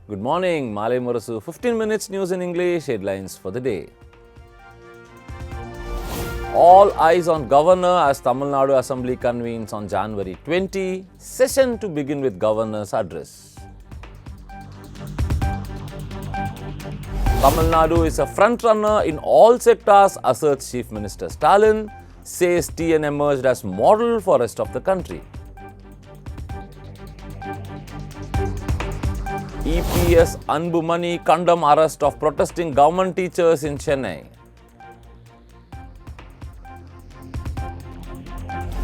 Good morning, Malai Murasu. 15 minutes news in English, headlines for the day. All eyes on Governor as Tamil Nadu Assembly convenes on January 20. Session to begin with Governor's address. Tamil Nadu is a front-runner in all sectors, asserts Chief Minister Stalin. Says TN emerged as model for rest of the country. EPS Anbumani condemn arrest of protesting government teachers in Chennai.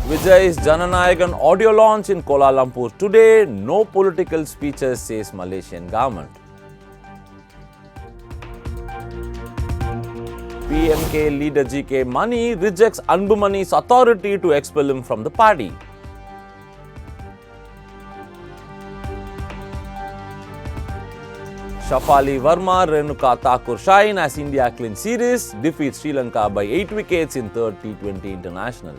Vijay's Jananayagan audio launch in Kuala Lumpur today. No political speeches, says Malaysian government. PMK leader GK Mani rejects Anbumani's authority to expel him from the party. Shafali Verma, Renuka Thakur shine as India cleans series, defeats Sri Lanka by 8 wickets in third T20 international.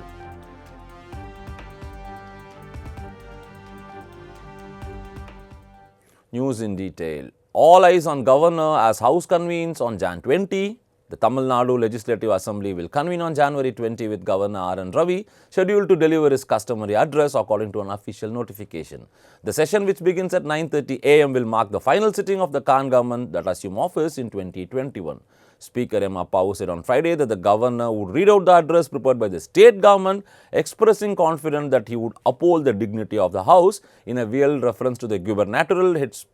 News in detail. All eyes on Governor as House convenes on Jan 20. The Tamil Nadu Legislative Assembly will convene on January 20 with Governor R.N. Ravi scheduled to deliver his customary address according to an official notification. The session, which begins at 9:30 a.m., will mark the final sitting of the Khan government that assumed office in 2021. Speaker Emma Pau said on Friday that the governor would read out the address prepared by the state government, expressing confidence that he would uphold the dignity of the House in a veiled reference to the gubernatorial head's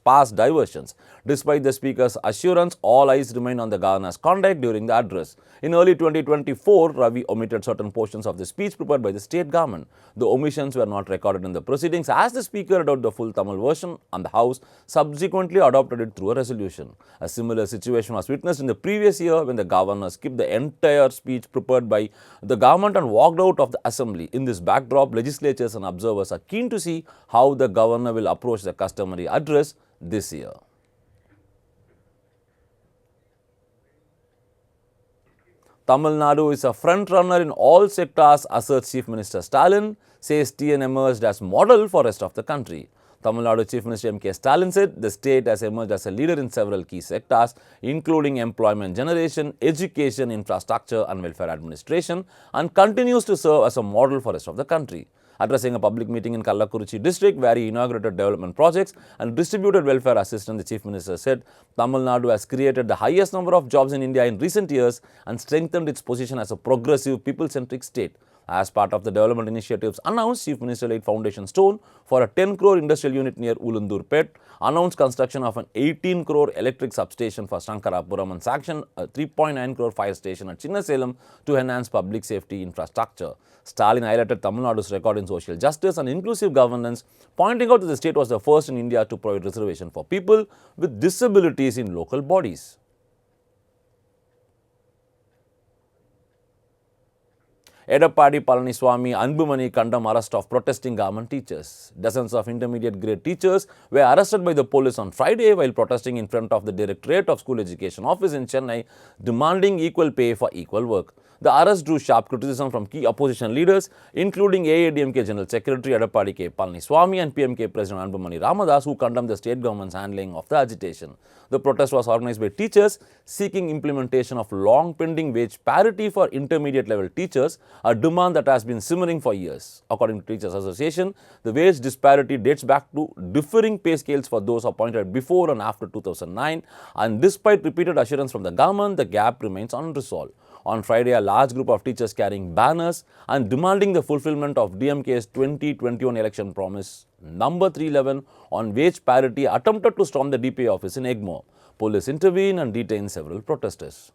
past diversions. Despite the speaker's assurance, all eyes remain on the governor's conduct during the address. In early 2024, Ravi omitted certain portions of the speech prepared by the state government. The omissions were not recorded in the proceedings as the speaker read out the full Tamil version and the House subsequently adopted it through a resolution. A similar situation was witnessed in the previous year when the governor skipped the entire speech prepared by the government and walked out of the assembly. In this backdrop, legislators and observers are keen to see how the governor will approach the customary address this year. Tamil Nadu is a front-runner in all sectors, asserts Chief Minister Stalin, says TN emerged as model for rest of the country. Tamil Nadu Chief Minister M.K. Stalin said the state has emerged as a leader in several key sectors, including employment generation, education, infrastructure and welfare administration, and continues to serve as a model for rest of the country. Addressing a public meeting in Kallakurichi district where he inaugurated development projects and distributed welfare assistance, the Chief Minister said Tamil Nadu has created the highest number of jobs in India in recent years and strengthened its position as a progressive, people-centric state. As part of the development initiatives announced, Chief Minister laid foundation stone for a 10 crore industrial unit near Ulundurpet, announced construction of an 18 crore electric substation for Shankarapuram and sanctioned a 3.9 crore fire station at Chinnasalem to enhance public safety infrastructure. Stalin highlighted Tamil Nadu's record in social justice and inclusive governance, pointing out that the state was the first in India to provide reservation for people with disabilities in local bodies. Edappadi Palaniswamy Anbumani condemned arrest of protesting government teachers. Dozens of intermediate grade teachers were arrested by the police on Friday while protesting in front of the Directorate of School Education office in Chennai, demanding equal pay for equal work. The arrest drew sharp criticism from key opposition leaders, including AIADMK General Secretary Edappadi K. Palaniswamy and PMK President Anbumani Ramadas, who condemned the state government's handling of the agitation. The protest was organized by teachers seeking implementation of long-pending wage parity for intermediate level teachers, a demand that has been simmering for years. According to Teachers Association, the wage disparity dates back to differing pay scales for those appointed before and after 2009, and despite repeated assurance from the government, the gap remains unresolved. On Friday, a large group of teachers carrying banners and demanding the fulfillment of DMK's 2021 election promise number 311 on wage parity attempted to storm the DPA office in Egmore. Police intervened and detained several protesters.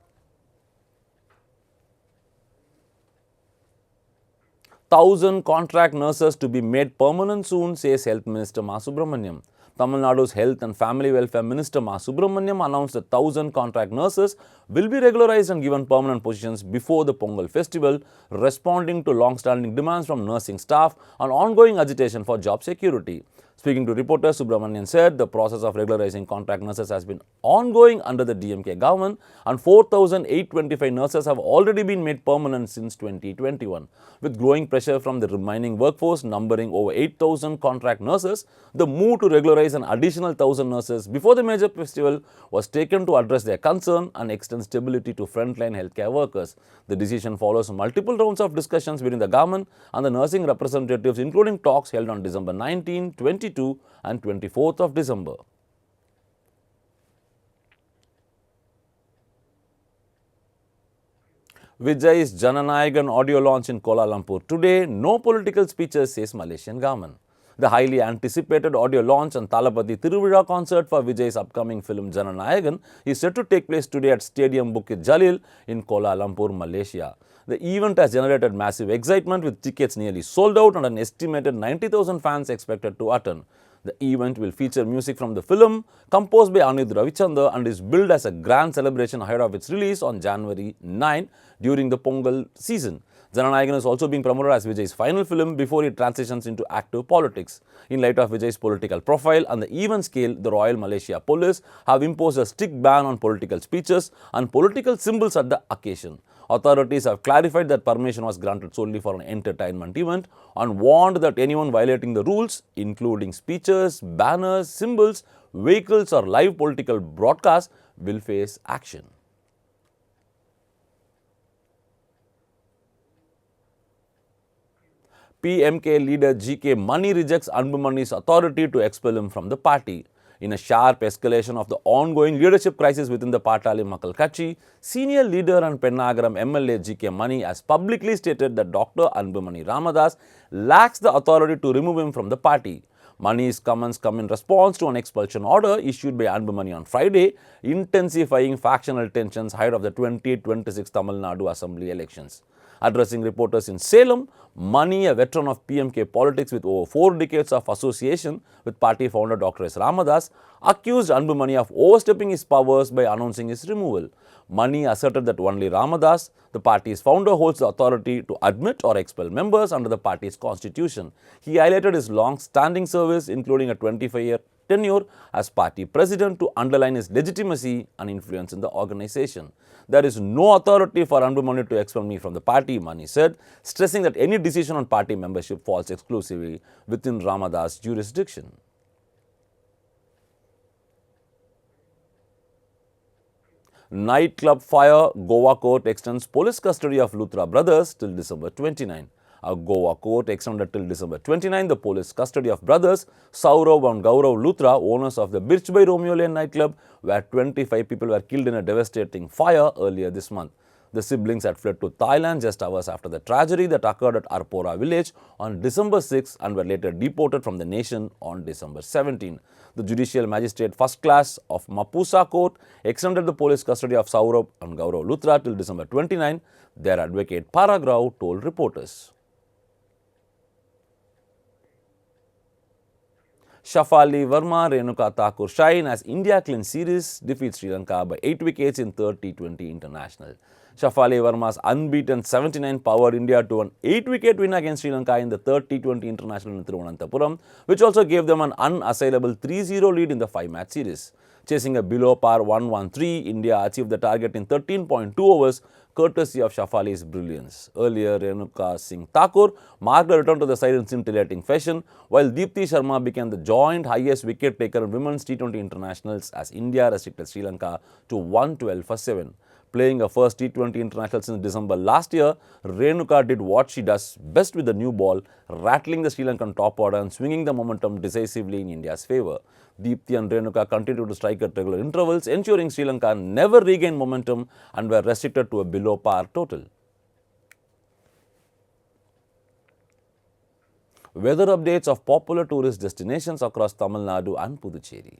1,000 contract nurses to be made permanent soon, says Health Minister Ma Subramaniam. Tamil Nadu's Health and Family Welfare Minister Ma Subramaniam announced that 1,000 contract nurses will be regularized and given permanent positions before the Pongal festival, responding to long-standing demands from nursing staff and ongoing agitation for job security. Speaking to reporters, Subramanian said the process of regularizing contract nurses has been ongoing under the DMK government, and 4,825 nurses have already been made permanent since 2021. With growing pressure from the remaining workforce numbering over 8,000 contract nurses, the move to regularize an additional 1,000 nurses before the major festival was taken to address their concern and extend stability to frontline healthcare workers. The decision follows multiple rounds of discussions between the government and the nursing representatives, including talks held on December 19, 22 and 24th of December. Vijay's Jananayagan audio launch in Kuala Lumpur today. No political speeches, says Malaysian government. The highly anticipated audio launch and Thalapathy Thiruvizha concert for Vijay's upcoming film Jananayagan is set to take place today at Stadium Bukit Jalil in Kuala Lumpur, Malaysia. The event has generated massive excitement, with tickets nearly sold out and an estimated 90,000 fans expected to attend. The event will feature music from the film, composed by Anirudh Ravichander, and is billed as a grand celebration ahead of its release on January 9 during the Pongal season. Jananayagan is also being promoted as Vijay's final film before he transitions into active politics. In light of Vijay's political profile and the event scale, the Royal Malaysia Police have imposed a strict ban on political speeches and political symbols at the occasion. Authorities have clarified that permission was granted solely for an entertainment event and warned that anyone violating the rules, including speeches, banners, symbols, vehicles or live political broadcasts, will face action. PMK leader GK Mani rejects Anbumani's authority to expel him from the party. In a sharp escalation of the ongoing leadership crisis within the Patali Makkal Katchi, senior leader and Pennagaram MLA GK Mani has publicly stated that Dr. Anbumani Ramadas lacks the authority to remove him from the party. Mani's comments come in response to an expulsion order issued by Anbumani on Friday, intensifying factional tensions ahead of the 2026 Tamil Nadu Assembly elections. Addressing reporters in Salem, Mani, a veteran of PMK politics with over 4 decades of association with party founder Dr. S. Ramadas, accused Anbumani of overstepping his powers by announcing his removal. Mani asserted that only Ramadas, the party's founder, holds the authority to admit or expel members under the party's constitution. He highlighted his long-standing service, including a 25-year tenure as party president, to underline his legitimacy and influence in the organization. There is no authority for Anbumani to expel me from the party, Mani said, stressing that any decision on party membership falls exclusively within Ramadas' jurisdiction. Nightclub fire, Goa court extends police custody of Luthra brothers till December 29. A Goa court extended till December 29 the police custody of brothers Saurav and Gaurav Luthra, owners of the Birch by Romeo Lane nightclub, where 25 people were killed in a devastating fire earlier this month. The siblings had fled to Thailand just hours after the tragedy that occurred at Arpora village on December 6 and were later deported from the nation on December 17. The Judicial Magistrate First Class of Mapusa Court extended the police custody of Saurabh and Gaurav Luthra till December 29, their advocate Paragrao told reporters. Shafali Verma, Renuka Thakur shine as India clean series defeats Sri Lanka by 8 wickets in third T20 international. Shafali Verma's unbeaten 79 powered India to an 8-wicket win against Sri Lanka in the third T20 international in Thiruvananthapuram, which also gave them an unassailable 3-0 lead in the 5-match series. Chasing a below par 113, India achieved the target in 13.2 overs, courtesy of Shafali's brilliance. Earlier, Renuka Singh Thakur marked a return to the side in scintillating fashion, while Deepti Sharma became the joint highest wicket taker in women's T20 internationals as India restricted Sri Lanka to 112 for 7. Playing her first T20 international since December last year, Renuka did what she does best with the new ball, rattling the Sri Lankan top order and swinging the momentum decisively in India's favour. Deepti and Renuka continued to strike at regular intervals, ensuring Sri Lanka never regained momentum and were restricted to a below par total. Weather updates of popular tourist destinations across Tamil Nadu and Puducherry.